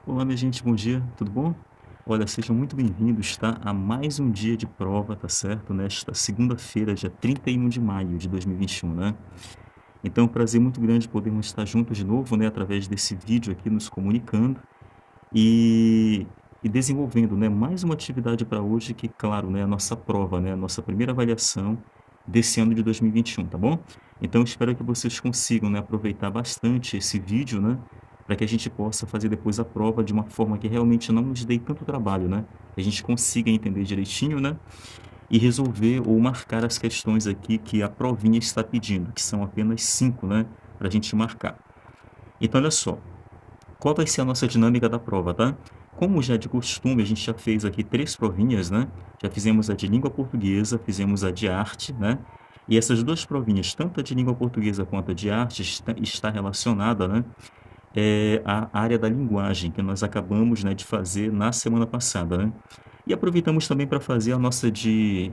Olá, minha gente, bom dia, tudo bom? Olha, sejam muito bem-vindos, tá? A mais um dia de prova, tá certo? Nesta segunda-feira, dia 31 de maio de 2021, né? Então, é um prazer muito grande podermos estar juntos de novo, né? Através desse vídeo aqui, nos comunicando e, e desenvolvendo, né? Mais uma atividade para hoje que, claro, né? A nossa prova, né? A nossa primeira avaliação desse ano de 2021, tá bom? Então, espero que vocês consigam, né, aproveitar bastante esse vídeo, né, para que a gente possa fazer depois a prova de uma forma que realmente não nos dê tanto trabalho, né? Que a gente consiga entender direitinho, né, e resolver ou marcar as questões aqui que a provinha está pedindo, que são apenas 5, né, para a gente marcar. Então, olha só, qual vai ser a nossa dinâmica da prova, tá? Como já é de costume, a gente já fez aqui 3 provinhas, né, já fizemos a de língua portuguesa, fizemos a de arte, né, e essas 2 provinhas, tanto a de língua portuguesa quanto a de arte, está relacionada, né, à área da linguagem, que nós acabamos, né, de fazer na semana passada, né. E aproveitamos também para fazer a nossa de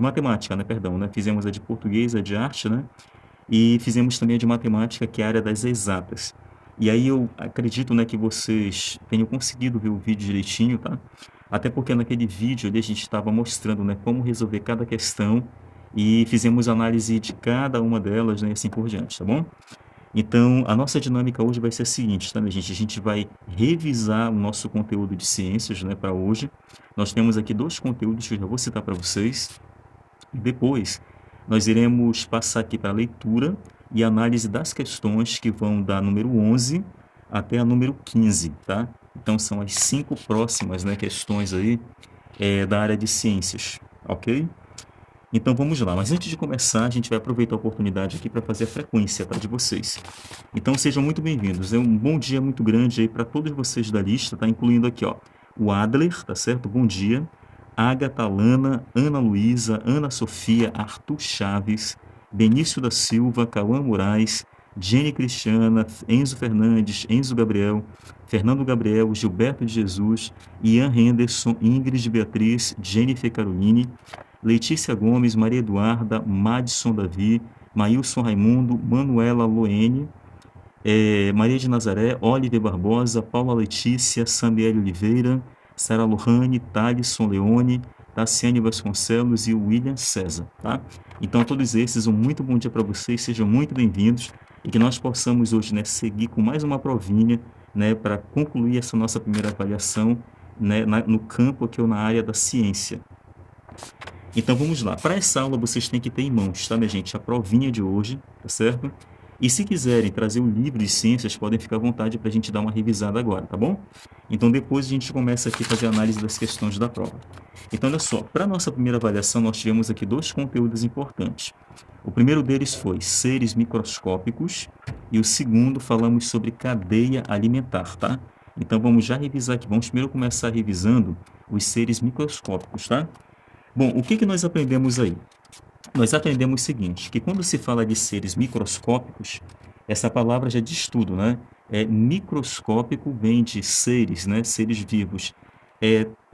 matemática, né, perdão, né, fizemos a de português, a de arte, né, e fizemos também a de matemática, que é a área das exatas. E aí eu acredito, né, que vocês tenham conseguido ver o vídeo direitinho, tá? Até porque naquele vídeo ali a gente estava mostrando, né, como resolver cada questão e fizemos análise de cada uma delas, né, e assim por diante, tá bom? Então, a nossa dinâmica hoje vai ser a seguinte, tá, minha gente? A gente vai revisar o nosso conteúdo de ciências, né, para hoje. Nós temos aqui 2 conteúdos que eu já vou citar para vocês. Depois, nós iremos passar aqui para a leitura e análise das questões que vão da número 11 até a número 15, tá? Então, são as 5 próximas, né, questões aí, da área de ciências, ok? Então, vamos lá. Mas antes de começar, a gente vai aproveitar a oportunidade aqui para fazer a frequência, tá, de vocês. Então, sejam muito bem-vindos. É um bom dia muito grande aí para todos vocês da lista, tá? Incluindo aqui, ó, o Adler, tá certo? Bom dia. Agatha Lana, Ana Luísa, Ana Sofia, Arthur Chaves, Benício da Silva, Cauã Moraes, Jenny Cristiana, Enzo Fernandes, Enzo Gabriel, Fernando Gabriel, Gilberto de Jesus, Ian Henderson, Ingrid Beatriz, Jennifer Caroline, Letícia Gomes, Maria Eduarda, Madison Davi, Maílson Raimundo, Manuela Loene, Maria de Nazaré, Oliver Barbosa, Paula Letícia, Samiele Oliveira, Sara Lohane, Thalisson Leone, Tassiane Vasconcelos e William César, tá? Então, a todos esses, um muito bom dia para vocês, sejam muito bem-vindos e que nós possamos hoje, né, seguir com mais uma provinha, né, para concluir essa nossa primeira avaliação, né, no campo aqui ou na área da ciência. Então vamos lá. Para essa aula vocês têm que ter em mãos, tá, minha gente? A provinha de hoje, tá certo? E se quiserem trazer o livro de ciências, podem ficar à vontade para a gente dar uma revisada agora, tá bom? Então depois a gente começa aqui a fazer a análise das questões da prova. Então olha só, para a nossa primeira avaliação nós tivemos aqui 2 conteúdos importantes. O primeiro deles foi seres microscópicos e o segundo falamos sobre cadeia alimentar, tá? Então vamos já revisar aqui. Vamos primeiro começar revisando os seres microscópicos, tá? Bom, o que que nós aprendemos aí? Nós aprendemos o seguinte, que quando se fala de seres microscópicos, essa palavra já diz tudo, né? Microscópico vem de seres, né? Seres vivos.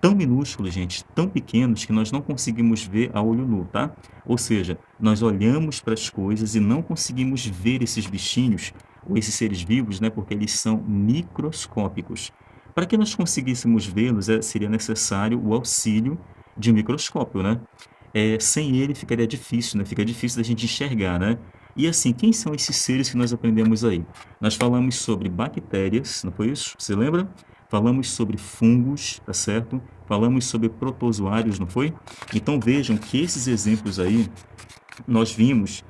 Tão minúsculos, gente, tão pequenos que nós não conseguimos ver a olho nu, tá? Ou seja, nós olhamos para as coisas e não conseguimos ver esses bichinhos ou esses seres vivos, né? Porque eles são microscópicos. Para que nós conseguíssemos vê-los, seria necessário o auxílio de um microscópio, né? Sem ele ficaria difícil, né? Fica difícil da gente enxergar, né? E assim, quem são esses seres que nós aprendemos aí? Nós falamos sobre bactérias, não foi isso? Você lembra? Falamos sobre fungos, tá certo? Falamos sobre protozoários, não foi? Então vejam que esses exemplos aí nós vimos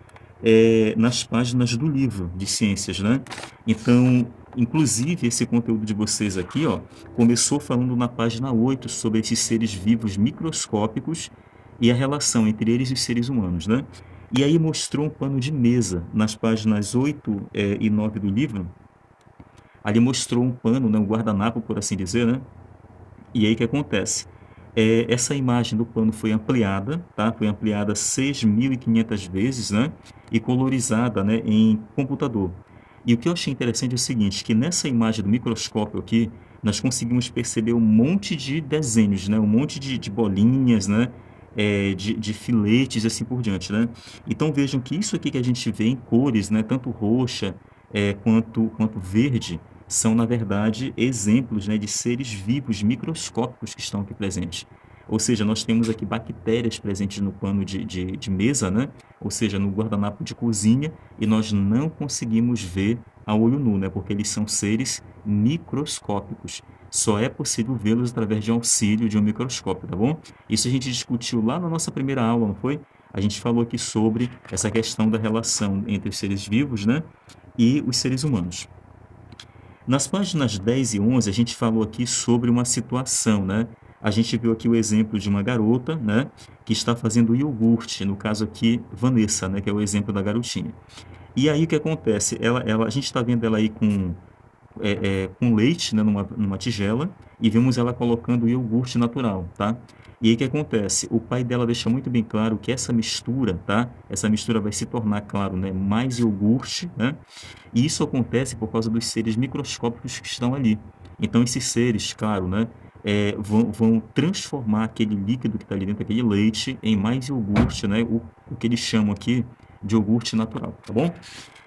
nas páginas do livro de ciências, né? Então, inclusive, esse conteúdo de vocês aqui, ó, começou falando na página 8 sobre esses seres vivos microscópicos e a relação entre eles e os seres humanos, né? E aí mostrou um pano de mesa nas páginas 8 e 9 do livro. Ali mostrou um pano, né, um guardanapo, por assim dizer, né? E aí o que acontece? Essa imagem do pano foi ampliada, tá? Foi ampliada 6.500 vezes, né? E colorizada, né, em computador. E o que eu achei interessante é o seguinte, que nessa imagem do microscópio aqui, nós conseguimos perceber um monte de desenhos, né? Um monte de bolinhas, né? De filetes e assim por diante, né? Então vejam que isso aqui que a gente vê em cores, né? Tanto roxa quanto verde, são, na verdade, exemplos, né, de seres vivos microscópicos que estão aqui presentes. Ou seja, nós temos aqui bactérias presentes no pano de mesa, né? Ou seja, no guardanapo de cozinha, e nós não conseguimos ver a olho nu, né? Porque eles são seres microscópicos. Só é possível vê-los através de auxílio de um microscópio, tá bom? Isso a gente discutiu lá na nossa primeira aula, não foi? A gente falou aqui sobre essa questão da relação entre os seres vivos, né, e os seres humanos. Nas páginas 10 e 11, a gente falou aqui sobre uma situação, né? A gente viu aqui o exemplo de uma garota, né, que está fazendo iogurte, no caso aqui, Vanessa, né, que é o exemplo da garotinha. E aí o que acontece? A gente está vendo ela aí com leite, né, numa tigela, e vimos ela colocando iogurte natural, tá? E aí o que acontece? O pai dela deixa muito bem claro que essa mistura, tá? Essa mistura vai se tornar, claro, né, mais iogurte, né? E isso acontece por causa dos seres microscópicos que estão ali. Então esses seres, claro, né, vão transformar aquele líquido que está ali dentro, aquele leite, em mais iogurte, né? O que eles chamam aqui de iogurte natural, tá bom?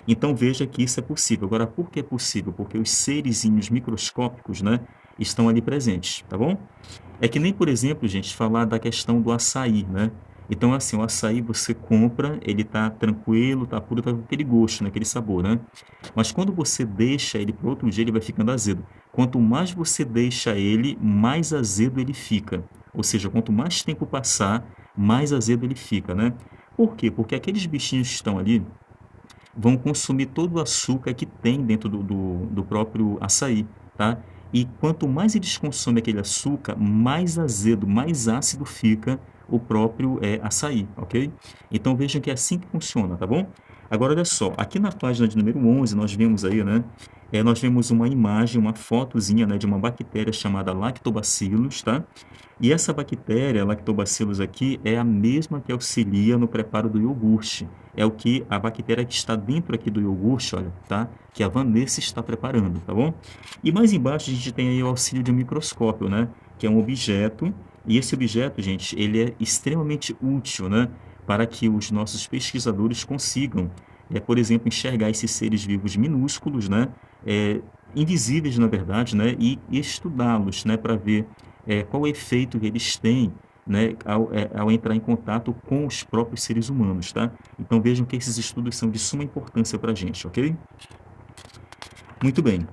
Então veja que isso é possível. Agora, por que é possível? Porque os seresinhos microscópicos, né, estão ali presentes, tá bom? É que nem, por exemplo, gente, falar da questão do açaí, né? Então, assim, o açaí você compra, ele tá tranquilo, tá puro, tá com aquele gosto, né? Aquele sabor, né? Mas quando você deixa ele para outro dia, ele vai ficando azedo. Quanto mais você deixa ele, mais azedo ele fica. Ou seja, quanto mais tempo passar, mais azedo ele fica, né? Por quê? Porque aqueles bichinhos que estão ali, vão consumir todo o açúcar que tem dentro do próprio açaí, tá? E quanto mais eles consomem aquele açúcar, mais azedo, mais ácido fica o próprio açaí, ok? Então vejam que é assim que funciona, tá bom? Agora olha só, aqui na página de número 11 nós vemos aí, né? Nós vemos uma imagem, uma fotozinha, né, de uma bactéria chamada Lactobacillus, tá? E essa bactéria, Lactobacillus aqui, é a mesma que auxilia no preparo do iogurte. É o que a bactéria que está dentro aqui do iogurte, olha, tá? Que a Vanessa está preparando, tá bom? E mais embaixo a gente tem aí o auxílio de um microscópio, né? Que é um objeto, e esse objeto, gente, ele é extremamente útil, né? Para que os nossos pesquisadores consigam, por exemplo, enxergar esses seres vivos minúsculos, né? Invisíveis, na verdade, né? E estudá-los, né? Para ver qual o efeito que eles têm, né, ao entrar em contato com os próprios seres humanos, tá? Então vejam que esses estudos são de suma importância para a gente, ok? Muito bem.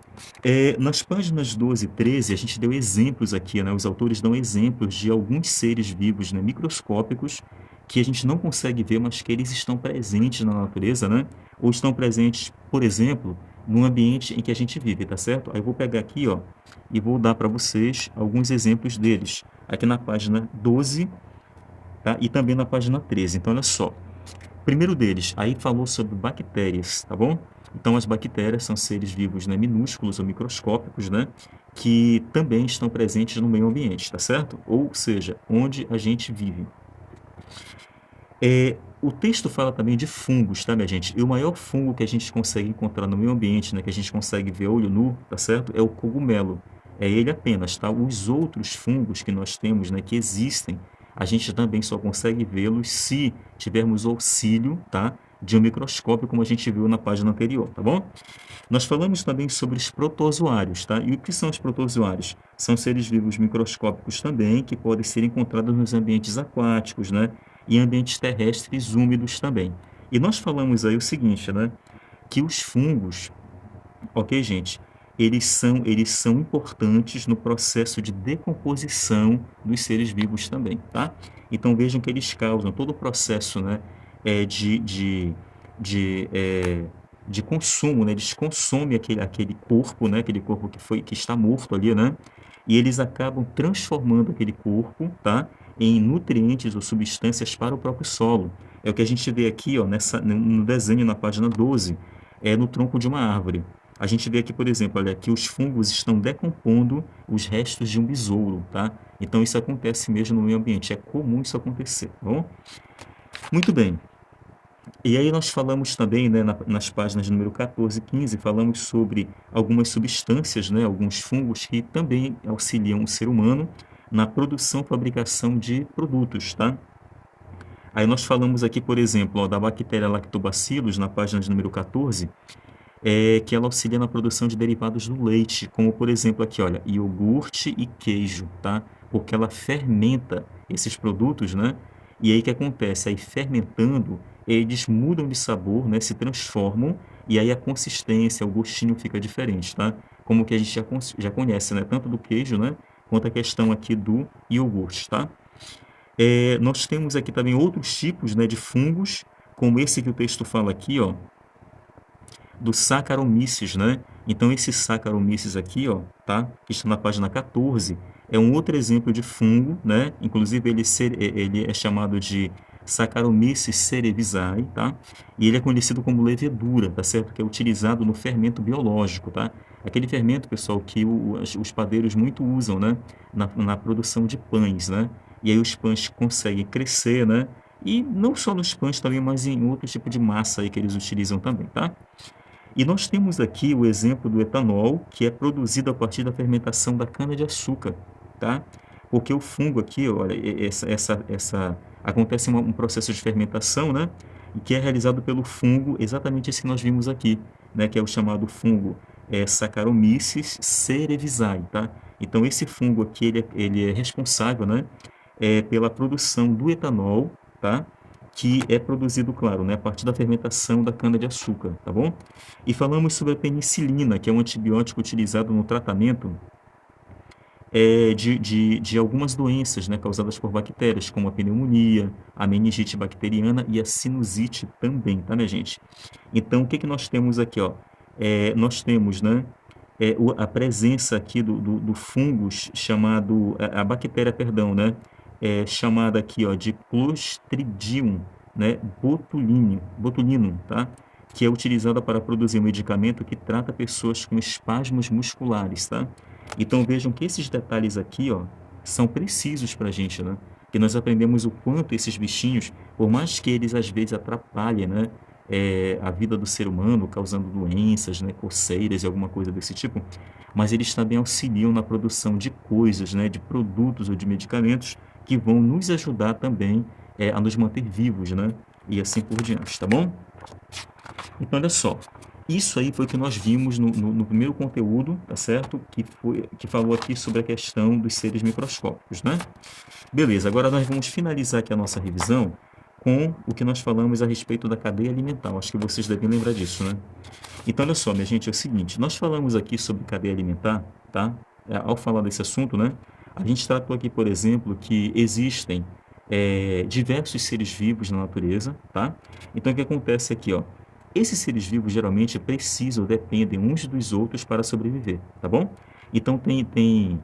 Nas páginas 12 e 13, a gente deu exemplos aqui, né? Os autores dão exemplos de alguns seres vivos, né, microscópicos, que a gente não consegue ver, mas que eles estão presentes na natureza, né? Ou estão presentes, por exemplo, no ambiente em que a gente vive, tá certo? Aí eu vou pegar aqui, ó, e vou dar para vocês alguns exemplos deles, aqui na página 12, tá? E também na página 13. Então, olha só. O primeiro deles, aí falou sobre bactérias, tá bom? Então, as bactérias são seres vivos, né, minúsculos ou microscópicos, né, que também estão presentes no meio ambiente, tá certo? Ou seja, onde a gente vive. O texto fala também de fungos, tá, minha gente? E o maior fungo que a gente consegue encontrar no meio ambiente, né, que a gente consegue ver a olho nu, tá certo? É o cogumelo. É ele apenas, tá? Os outros fungos que nós temos, né, que existem, a gente também só consegue vê-los se tivermos auxílio, tá? De um microscópio, como a gente viu na página anterior, tá bom? Nós falamos também sobre os protozoários, tá? E o que são os protozoários? São seres vivos microscópicos também, que podem ser encontrados nos ambientes aquáticos, né? E ambientes terrestres úmidos também. E nós falamos aí o seguinte, né? Que os fungos, ok, gente? Eles são importantes no processo de decomposição dos seres vivos também, tá? Então vejam que eles causam todo o processo, né? É, de, é, de consumo, né? Eles consomem aquele corpo, né? Aquele corpo que está morto ali, né? E eles acabam transformando aquele corpo, tá? Em nutrientes ou substâncias para o próprio solo. É o que a gente vê aqui, ó, no desenho na página 12, no tronco de uma árvore. A gente vê aqui, por exemplo, olha, que os fungos estão decompondo os restos de um besouro, tá? Então isso acontece mesmo no meio ambiente, é comum isso acontecer, tá bom? Muito bem. E aí nós falamos também, né, nas páginas número 14 e 15, falamos sobre algumas substâncias, né, alguns fungos que também auxiliam o ser humano na produção e fabricação de produtos, tá? Aí nós falamos aqui, por exemplo, ó, da bactéria Lactobacillus, na página de número 14, que ela auxilia na produção de derivados do leite, como por exemplo aqui, olha, iogurte e queijo, tá? Porque ela fermenta esses produtos, né? E aí o que acontece? Aí fermentando, eles mudam de sabor, né? Se transformam e aí a consistência, o gostinho fica diferente, tá? Como que a gente já conhece, né? Tanto do queijo, né? Quanto a questão aqui do iogurte, tá? Nós temos aqui também outros tipos, né, de fungos, como esse que o texto fala aqui, ó, do Saccharomyces, né? Então, esse Saccharomyces aqui, ó, tá? Que está na página 14, é um outro exemplo de fungo, né? Inclusive, ele é chamado de Saccharomyces cerevisiae, tá? E ele é conhecido como levedura, tá certo? Que é utilizado no fermento biológico, tá? Aquele fermento, pessoal, que os padeiros muito usam, né? Na produção de pães, né? E aí os pães conseguem crescer, né? E não só nos pães também, mas em outro tipo de massa aí que eles utilizam também, tá? E nós temos aqui o exemplo do etanol, que é produzido a partir da fermentação da cana-de-açúcar, tá? Porque o fungo aqui, olha, acontece um processo de fermentação, né? E que é realizado pelo fungo, exatamente esse que nós vimos aqui, né? Que é o chamado fungo Saccharomyces cerevisiae, tá? Então, esse fungo aqui, ele é responsável, né? Pela produção do etanol, tá? Que é produzido, claro, né, a partir da fermentação da cana-de-açúcar, tá bom? E falamos sobre a penicilina, que é um antibiótico utilizado no tratamento de algumas doenças, né, causadas por bactérias, como a pneumonia, a meningite bacteriana e a sinusite também, tá, minha gente? Então, o que que nós temos aqui, ó? Nós temos, né, a presença aqui do fungos chamado, a bactéria, perdão, né, chamada aqui, ó, de Clostridium, né, botulinum, tá? Que é utilizada para produzir um medicamento que trata pessoas com espasmos musculares, tá? Então vejam que esses detalhes aqui, ó, são precisos para a gente, né? Que nós aprendemos o quanto esses bichinhos, por mais que eles às vezes atrapalhem, né, a vida do ser humano, causando doenças, né, coceiras e alguma coisa desse tipo, mas eles também auxiliam na produção de coisas, né, de produtos ou de medicamentos que vão nos ajudar também a nos manter vivos, né? E assim por diante, tá bom? Então, olha só. Isso aí foi o que nós vimos no primeiro conteúdo, tá certo? Que falou aqui sobre a questão dos seres microscópicos, né? Beleza, agora nós vamos finalizar aqui a nossa revisão com o que nós falamos a respeito da cadeia alimentar. Acho que vocês devem lembrar disso, né? Então, olha só, minha gente, é o seguinte, nós falamos aqui sobre cadeia alimentar, tá? Ao falar desse assunto, né? A gente tratou aqui, por exemplo, que existem diversos seres vivos na natureza, tá? Então, o que acontece aqui, ó? Esses seres vivos geralmente precisam, dependem uns dos outros para sobreviver, tá bom? Então, tem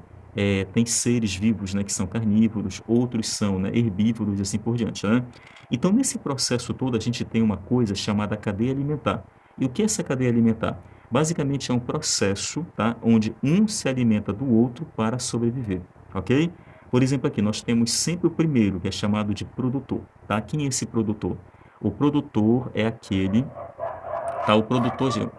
seres vivos, né, que são carnívoros, outros são, né, herbívoros e assim por diante, né? Então, nesse processo todo, a gente tem uma coisa chamada cadeia alimentar. E o que é essa cadeia alimentar? Basicamente é um processo, tá, onde um se alimenta do outro para sobreviver, ok? Por exemplo, aqui nós temos sempre o primeiro, que é chamado de produtor, tá? Quem é esse produtor? O produtor é aquele, tá? O produtor, gente,